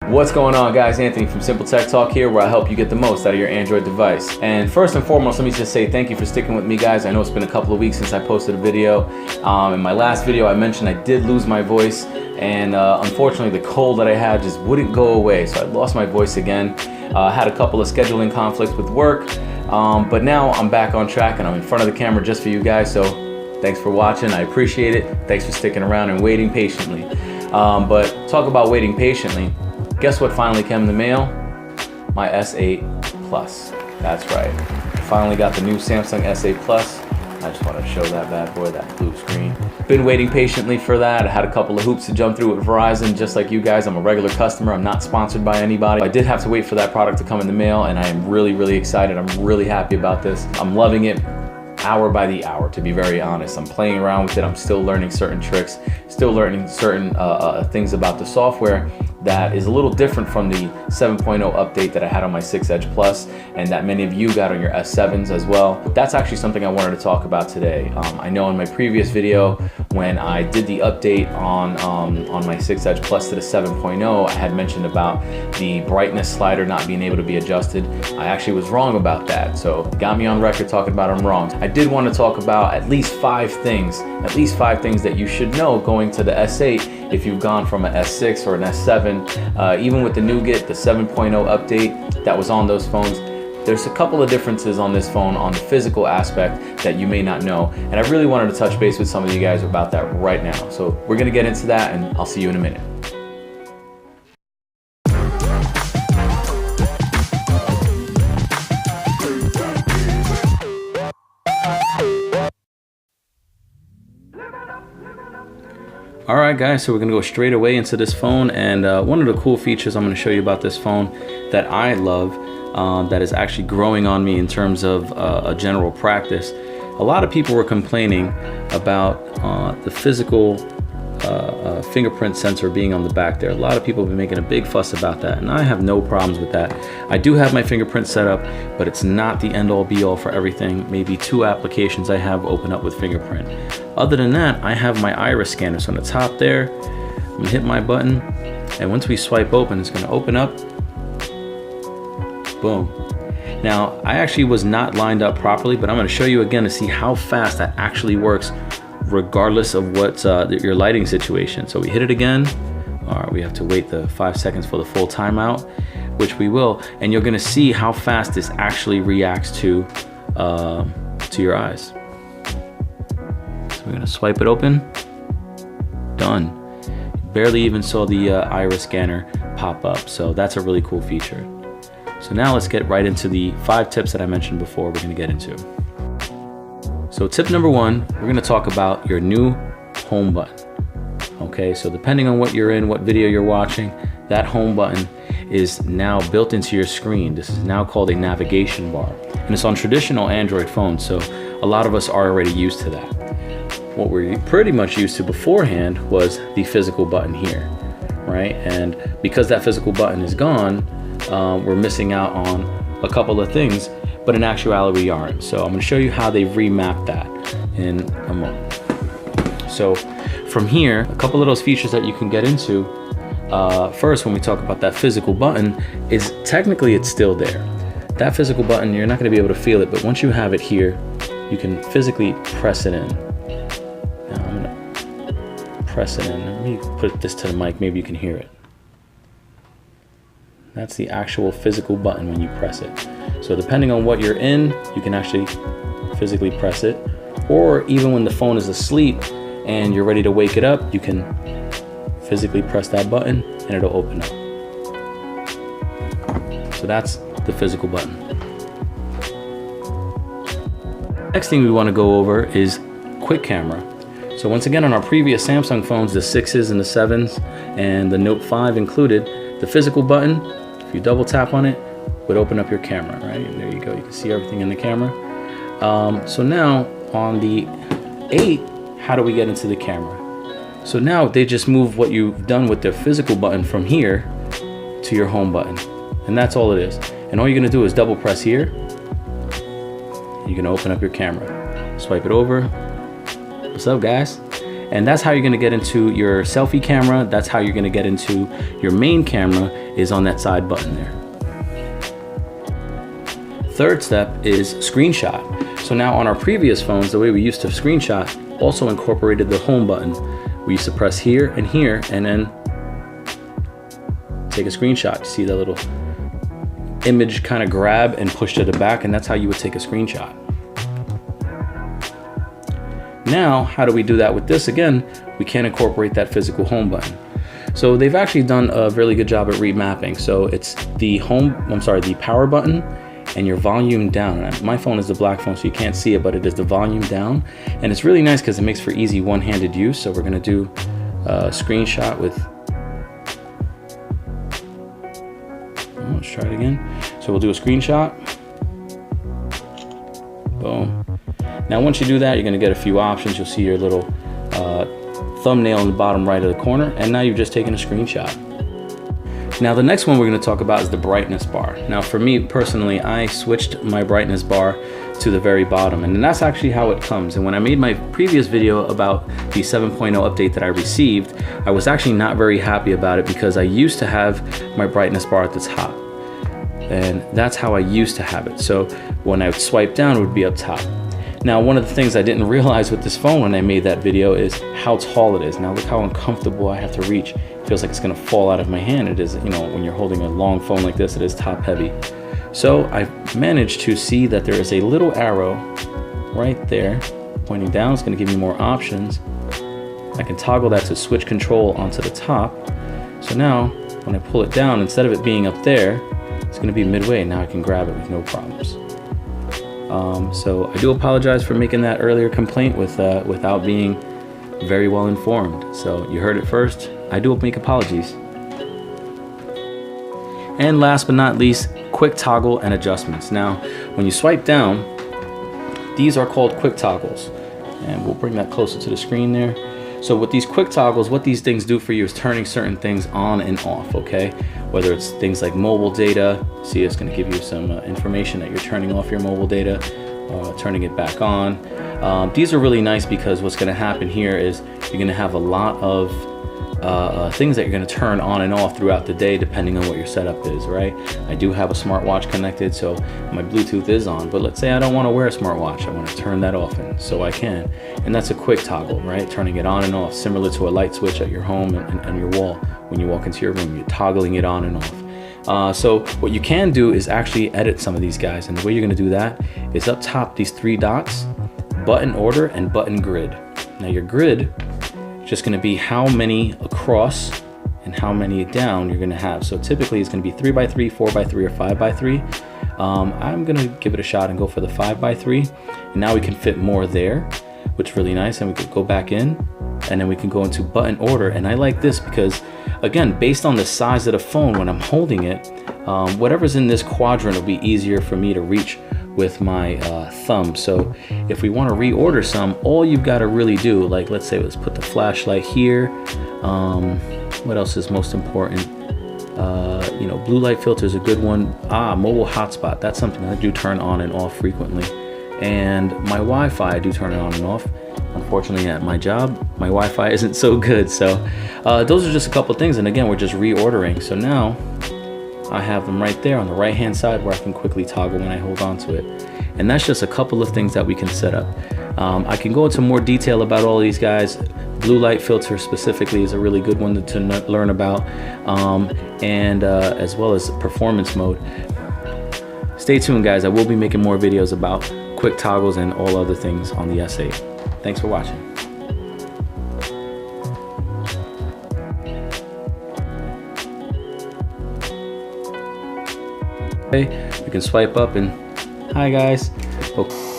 What's going on, guys? Anthony from Simple Tech Talk here, where I help you get the most out of your Android device. And first and foremost, let me just say thank you for sticking with me, guys. I know it's been a couple of weeks since I posted a video. In my last video, I mentioned I did lose my voice, and unfortunately, the cold that I had just wouldn't go away, so I lost my voice again. I had a couple of scheduling conflicts with work, but now I'm back on track, and I'm in front of the camera just for you guys, so thanks for watching. I appreciate it. Thanks for sticking around and waiting patiently. But talk about waiting patiently. Guess what finally came in the mail? My S8 Plus. That's right. I finally got the new Samsung S8 Plus. I just want to show that bad boy, that blue screen. Been waiting patiently for that. I had a couple of hoops to jump through with Verizon, just like you guys. I'm a regular customer. I'm not sponsored by anybody. I did have to wait for that product to come in the mail, and I am really, really excited. I'm really happy about this. I'm loving it hour by the hour, to be very honest. I'm playing around with it. I'm still learning certain tricks, still learning certain things about the software that is a little different from the 7.0 update that I had on my 6 Edge Plus, and that many of you got on your S7s as well. That's actually something I wanted to talk about today. I know in my previous video, when I did the update on my 6 Edge Plus to the 7.0, I had mentioned about the brightness slider not being able to be adjusted. I actually was wrong about that, so got me on record talking about I'm wrong. I did want to talk about at least five things that you should know going to the S8 if you've gone from an S6 or an S7. Even with the nougat, the 7.0 update that was on those phones, there's a couple of differences on this phone on the physical aspect that you may not know, and I really wanted to touch base with some of you guys about that right now. So we're gonna get into that, and I'll see you in a minute. Alright guys, so we're going to go straight away into this phone, and one of the cool features I'm going to show you about this phone that I love, that is actually growing on me in terms of a general practice. A lot of people were complaining about the physical fingerprint sensor being on the back there. A lot of people have been making a big fuss about that, and I have no problems with that. I do have my fingerprint set up, but it's not the end all be all for everything. Maybe 2 applications I have open up with fingerprint. Other than that, I have my iris scanner. So on the top there, I'm gonna hit my button, and once we swipe open, it's gonna open up. Boom. Now, I actually was not lined up properly, but I'm gonna show you again to see how fast that actually works regardless of what your lighting situation. So we hit it again. All right, we have to wait the 5 seconds for the full timeout, which we will, and you're gonna see how fast this actually reacts to your eyes. So we're gonna swipe it open. Done. Barely even saw the iris scanner pop up, so that's a really cool feature. So now let's get right into the 5 tips that I mentioned before we're gonna get into. So tip number 1, we're gonna talk about your new home button. Okay, so depending on what you're in, what video you're watching, that home button is now built into your screen. This is now called a navigation bar, and it's on traditional Android phones, so a lot of us are already used to that. What we're pretty much used to beforehand was the physical button here, right? And because that physical button is gone, we're missing out on a couple of things, but in actuality we aren't. So I'm gonna show you how they've remapped that in a moment. So from here, a couple of those features that you can get into, first when we talk about that physical button, is technically it's still there. That physical button, you're not gonna be able to feel it, but once you have it here, you can physically press it in. Now I'm gonna press it in. Let me put this to the mic, maybe you can hear it. That's the actual physical button when you press it. So depending on what you're in, you can actually physically press it. Or even when the phone is asleep and you're ready to wake it up, you can physically press that button and it'll open up. So that's the physical button. Next thing we want to go over is quick camera. So once again, on our previous Samsung phones, the 6s and the 7s and the Note 5 included, the physical button, if you double tap on it, would open up your camera, right? And there you go, you can see everything in the camera. So now on the 8, how do we get into the camera? So now they just move what you've done with the physical button from here to your home button. And that's all it is. And all you're gonna do is double press here. You're gonna open up your camera. Swipe it over. What's up, guys? And that's how you're gonna get into your selfie camera. That's how you're gonna get into your main camera, is on that side button there. Third step is screenshot. So now on our previous phones, the way we used to screenshot also incorporated the home button. We used to press here, and then take a screenshot. You see that little image kind of grab and push to the back, and that's how you would take a screenshot. Now, how do we do that with this? Again, we can't incorporate that physical home button. So they've actually done a really good job at remapping. So it's the power button and your volume down. My phone is the black phone, so you can't see it, but it is the volume down. And it's really nice because it makes for easy one-handed use. So we're gonna do a screenshot with, let's try it again. So we'll do a screenshot. Boom. Now once you do that, you're gonna get a few options. You'll see your little thumbnail in the bottom right of the corner, and now you've just taken a screenshot. Now the next one we're gonna talk about is the brightness bar. Now for me personally, I switched my brightness bar to the very bottom, and that's actually how it comes. And when I made my previous video about the 7.0 update that I received, I was actually not very happy about it because I used to have my brightness bar at the top. And that's how I used to have it. So when I would swipe down, it would be up top. Now, one of the things I didn't realize with this phone when I made that video is how tall it is. Now look how uncomfortable I have to reach. It feels like it's gonna fall out of my hand. It is, you know, when you're holding a long phone like this, it is top heavy. So I managed to see that there is a little arrow right there pointing down. It's gonna give me more options. I can toggle that to switch control onto the top. So now when I pull it down, instead of it being up there, it's gonna be midway. Now I can grab it with no problems. So I do apologize for making that earlier complaint without being very well informed. So you heard it first. I do make apologies. And last but not least, quick toggle and adjustments. Now, when you swipe down, these are called quick toggles. And we'll bring that closer to the screen there. So with these quick toggles, what these things do for you is turning certain things on and off, okay? Whether it's things like mobile data, see it's gonna give you some information that you're turning off your mobile data, turning it back on. These are really nice because what's gonna happen here is you're gonna have a lot of things that you're gonna turn on and off throughout the day depending on what your setup is, right? I do have a smartwatch connected, so my Bluetooth is on, but let's say I don't wanna wear a smartwatch, I wanna turn that off, and so I can. And that's a quick toggle, right? Turning it on and off, similar to a light switch at your home and your wall. When you walk into your room, you're toggling it on and off. So what you can do is actually edit some of these guys, and the way you're gonna do that is up top, these three dots, button order and button grid. Now your grid is just gonna be how many across and how many down you're gonna have. So typically it's gonna be 3x3, 4x3, or 5x3. I'm gonna give it a shot and go for the 5x3. And now we can fit more there, which is really nice. And we could go back in, and then we can go into button order. And I like this because, again, based on the size of the phone when I'm holding it, whatever's in this quadrant will be easier for me to reach with my thumb. So if we want to reorder some, all you've got to really do, like let's say let's put the flashlight here. What else is most important? You know, blue light filter is a good one. Mobile hotspot, that's something I do turn on and off frequently. And my Wi-Fi, I do turn it on and off. Unfortunately, at my job, my Wi-Fi isn't so good. So those are just a couple things. And again, we're just reordering. So now I have them right there on the right-hand side where I can quickly toggle when I hold on to it. And that's just a couple of things that we can set up. I can go into more detail about all of these guys. Blue light filter specifically is a really good one to learn about, and as well as performance mode. Stay tuned, guys. I will be making more videos about quick toggles and all other things on the S8. Thanks for watching. Okay, we can swipe up and hi guys. Okay.